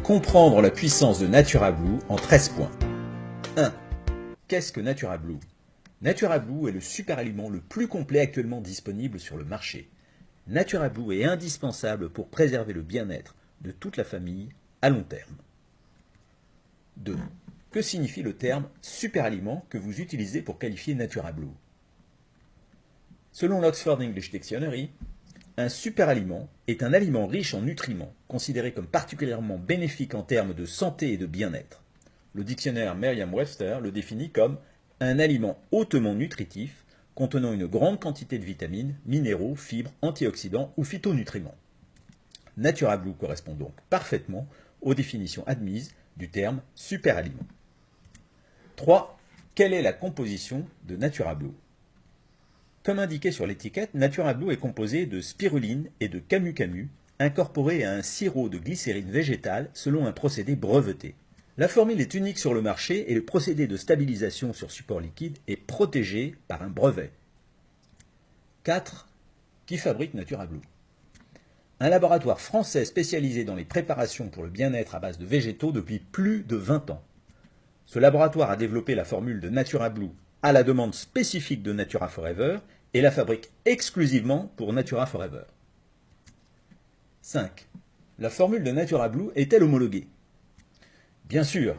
Comprendre la puissance de NaturaBlue en 13 points. 1. Qu'est-ce que NaturaBlue? NaturaBlue est le super aliment le plus complet actuellement disponible sur le marché. NaturaBlue est indispensable pour préserver le bien-être de toute la famille à long terme. 2. Que signifie le terme super aliment que vous utilisez pour qualifier NaturaBlue? Selon l'Oxford English Dictionary, un super aliment est un aliment riche en nutriments, considéré comme particulièrement bénéfique en termes de santé et de bien-être. Le dictionnaire Merriam-Webster le définit comme un aliment hautement nutritif, contenant une grande quantité de vitamines, minéraux, fibres, antioxydants ou phytonutriments. NaturaBlue correspond donc parfaitement aux définitions admises du terme super aliment. 3. Quelle est la composition de NaturaBlue? Comme indiqué sur l'étiquette, NaturaBlue est composé de spiruline et de camu-camu, incorporés à un sirop de glycérine végétale selon un procédé breveté. La formule est unique sur le marché et le procédé de stabilisation sur support liquide est protégé par un brevet. 4. Qui fabrique NaturaBlue? Un laboratoire français spécialisé dans les préparations pour le bien-être à base de végétaux depuis plus de 20 ans. Ce laboratoire a développé la formule de NaturaBlue à la demande spécifique de Natura Forever et la fabrique exclusivement pour Natura Forever. 5. La formule de NaturaBlue est-elle homologuée? Bien sûr,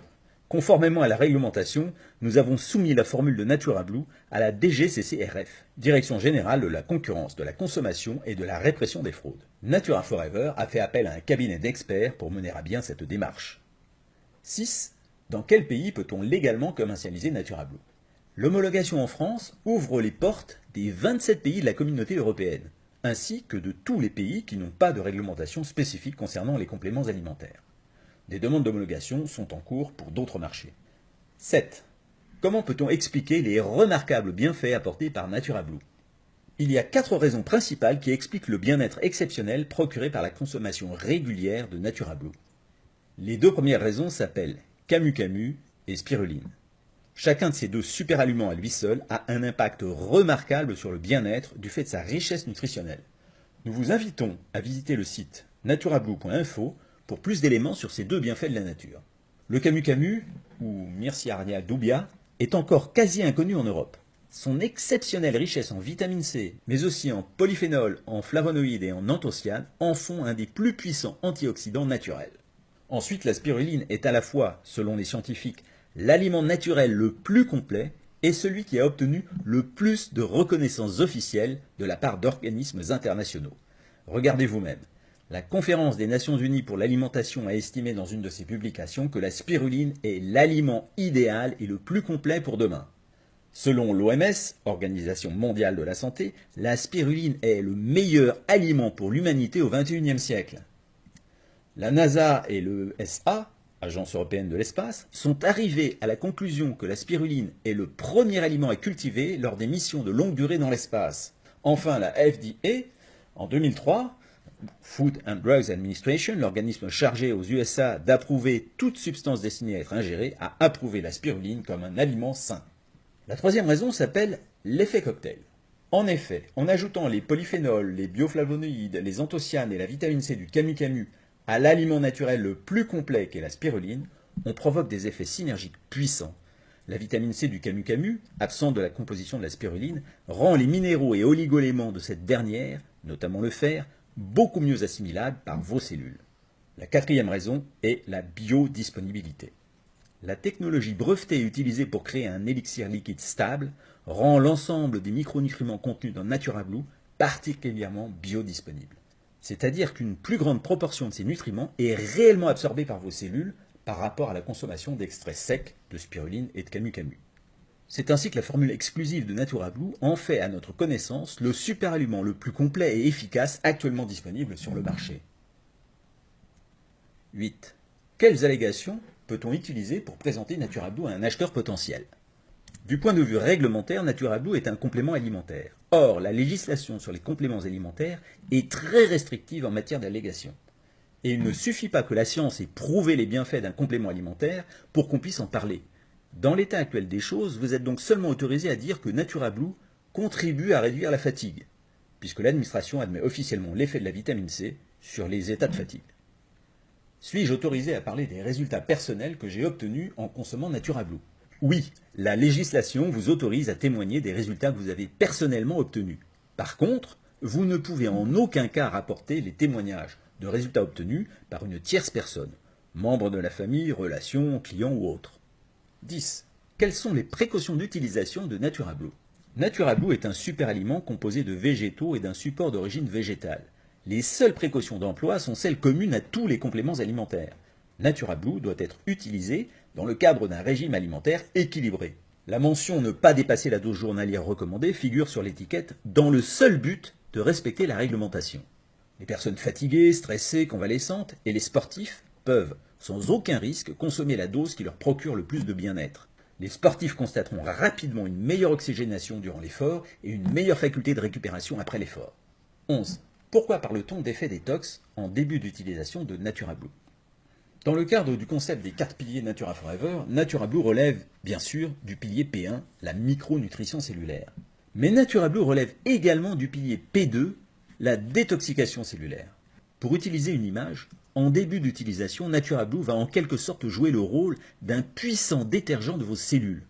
conformément à la réglementation, nous avons soumis la formule de NaturaBlue à la DGCCRF, Direction générale de la concurrence, de la consommation et de la répression des fraudes. Natura Forever a fait appel à un cabinet d'experts pour mener à bien cette démarche. 6. Dans quel pays peut-on légalement commercialiser NaturaBlue? L'homologation en France ouvre les portes des 27 pays de la communauté européenne, ainsi que de tous les pays qui n'ont pas de réglementation spécifique concernant les compléments alimentaires. Des demandes d'homologation sont en cours pour d'autres marchés. 7. Comment peut-on expliquer les remarquables bienfaits apportés par NaturaBlue? Il y a 4 raisons principales qui expliquent le bien-être exceptionnel procuré par la consommation régulière de NaturaBlue. Les 2 premières raisons s'appellent camu-camu et spiruline. Chacun de ces 2 super aliments à lui seul a un impact remarquable sur le bien-être du fait de sa richesse nutritionnelle. Nous vous invitons à visiter le site naturablue.info pour plus d'éléments sur ces 2 bienfaits de la nature. Le camu-camu, ou Myrcea dubia, est encore quasi inconnu en Europe. Son exceptionnelle richesse en vitamine C, mais aussi en polyphénol, en flavonoïdes et en anthocyanes, en font un des plus puissants antioxydants naturels. Ensuite, la spiruline est à la fois, selon les scientifiques, l'aliment naturel le plus complet et celui qui a obtenu le plus de reconnaissance officielle de la part d'organismes internationaux. Regardez vous-même. La Conférence des Nations Unies pour l'alimentation a estimé dans une de ses publications que la spiruline est l'aliment idéal et le plus complet pour demain. Selon l'OMS, Organisation mondiale de la santé, la spiruline est le meilleur aliment pour l'humanité au XXIe siècle. La NASA et l'ESA, Agence européenne de l'espace, sont arrivés à la conclusion que la spiruline est le premier aliment à cultiver lors des missions de longue durée dans l'espace. Enfin, la FDA, en 2003, Food and Drugs Administration, l'organisme chargé aux USA d'approuver toute substance destinée à être ingérée, a approuvé la spiruline comme un aliment sain. La 3e raison s'appelle l'effet cocktail. En effet, en ajoutant les polyphénols, les bioflavonoïdes, les anthocyanes et la vitamine C du camu-camu à l'aliment naturel le plus complet qu'est la spiruline, on provoque des effets synergiques puissants. La vitamine C du camu-camu, absente de la composition de la spiruline, rend les minéraux et oligoéléments de cette dernière, notamment le fer, beaucoup mieux assimilables par vos cellules. La 4e raison est la biodisponibilité. La technologie brevetée utilisée pour créer un élixir liquide stable rend l'ensemble des micronutriments contenus dans NaturaBlue particulièrement biodisponibles. C'est-à-dire qu'une plus grande proportion de ces nutriments est réellement absorbée par vos cellules par rapport à la consommation d'extraits secs de spiruline et de camu-camu. C'est ainsi que la formule exclusive de NaturaBlue en fait, à notre connaissance, le super aliment le plus complet et efficace actuellement disponible sur le marché. 8. Quelles allégations peut-on utiliser pour présenter NaturaBlue à un acheteur potentiel? Du point de vue réglementaire, NaturaBlue est un complément alimentaire. Or, la législation sur les compléments alimentaires est très restrictive en matière d'allégations. Et il ne suffit pas que la science ait prouvé les bienfaits d'un complément alimentaire pour qu'on puisse en parler. Dans l'état actuel des choses, vous êtes donc seulement autorisé à dire que NaturaBlue contribue à réduire la fatigue, puisque l'administration admet officiellement l'effet de la vitamine C sur les états de fatigue. Suis-je autorisé à parler des résultats personnels que j'ai obtenus en consommant Natura Blue? Oui, la législation vous autorise à témoigner des résultats que vous avez personnellement obtenus. Par contre, vous ne pouvez en aucun cas rapporter les témoignages de résultats obtenus par une tierce personne, membre de la famille, relation, client ou autre. 10. Quelles sont les précautions d'utilisation de Natura Blue? Natura Blue est un superaliment composé de végétaux et d'un support d'origine végétale. Les seules précautions d'emploi sont celles communes à tous les compléments alimentaires. Natura Blue doit être utilisé dans le cadre d'un régime alimentaire équilibré. La mention « ne pas dépasser la dose journalière recommandée » figure sur l'étiquette dans le seul but de respecter la réglementation. Les personnes fatiguées, stressées, convalescentes et les sportifs peuvent, sans aucun risque, consommer la dose qui leur procure le plus de bien-être. Les sportifs constateront rapidement une meilleure oxygénation durant l'effort et une meilleure faculté de récupération après l'effort. 11. Pourquoi parle-t-on d'effet détox en début d'utilisation de Natura Blue? Dans le cadre du concept des 4 piliers Natura Forever, Natura Blue relève, bien sûr, du pilier P1, la micronutrition cellulaire. Mais Natura Blue relève également du pilier P2, la détoxication cellulaire. Pour utiliser une image, en début d'utilisation, Natura Blue va en quelque sorte jouer le rôle d'un puissant détergent de vos cellules.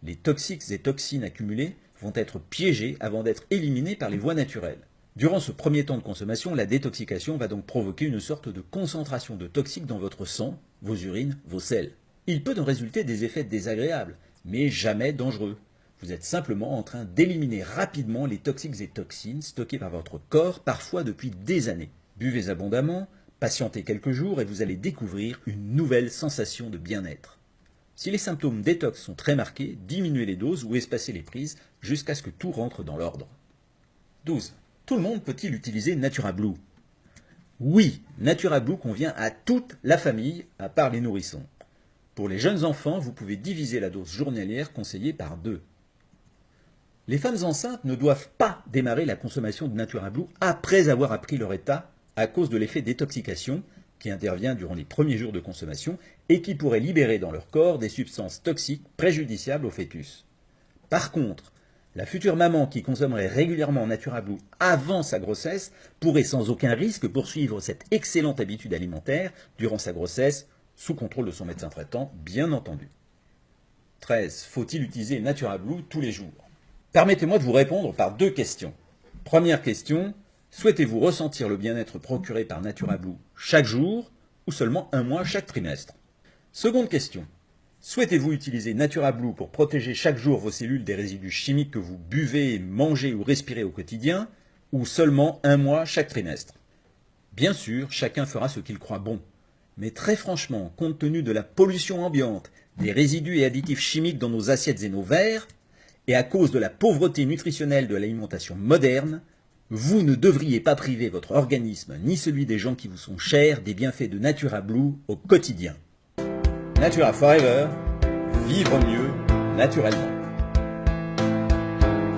Les toxiques et toxines accumulées vont être piégés avant d'être éliminés par les voies naturelles. Durant ce premier temps de consommation, la détoxication va donc provoquer une sorte de concentration de toxiques dans votre sang, vos urines, vos selles. Il peut en résulter des effets désagréables, mais jamais dangereux. Vous êtes simplement en train d'éliminer rapidement les toxiques et toxines stockés par votre corps, parfois depuis des années. Buvez abondamment, patientez quelques jours et vous allez découvrir une nouvelle sensation de bien-être. Si les symptômes détox sont très marqués, diminuez les doses ou espacez les prises jusqu'à ce que tout rentre dans l'ordre. 12. Tout le monde peut-il utiliser Natura Blue? Oui, Natura Blue convient à toute la famille, à part les nourrissons. Pour les jeunes enfants, vous pouvez diviser la dose journalière conseillée par 2. Les femmes enceintes ne doivent pas démarrer la consommation de Natura Blue après avoir appris leur état à cause de l'effet détoxication qui intervient durant les premiers jours de consommation et qui pourrait libérer dans leur corps des substances toxiques préjudiciables au fœtus. Par contre, la future maman qui consommerait régulièrement Natura Blue avant sa grossesse pourrait sans aucun risque poursuivre cette excellente habitude alimentaire durant sa grossesse, sous contrôle de son médecin traitant, bien entendu. 13. Faut-il utiliser Natura Blue tous les jours? Permettez-moi de vous répondre par 2 questions. Première question, souhaitez-vous ressentir le bien-être procuré par Natura Blue chaque jour ou seulement 1 mois chaque trimestre? Seconde question. Souhaitez-vous utiliser Natura Blue pour protéger chaque jour vos cellules des résidus chimiques que vous buvez, mangez ou respirez au quotidien, ou seulement 1 mois chaque trimestre? Bien sûr, chacun fera ce qu'il croit bon. Mais très franchement, compte tenu de la pollution ambiante, des résidus et additifs chimiques dans nos assiettes et nos verres, et à cause de la pauvreté nutritionnelle de l'alimentation moderne, vous ne devriez pas priver votre organisme ni celui des gens qui vous sont chers des bienfaits de Natura Blue au quotidien. Natura Forever, vivre mieux naturellement.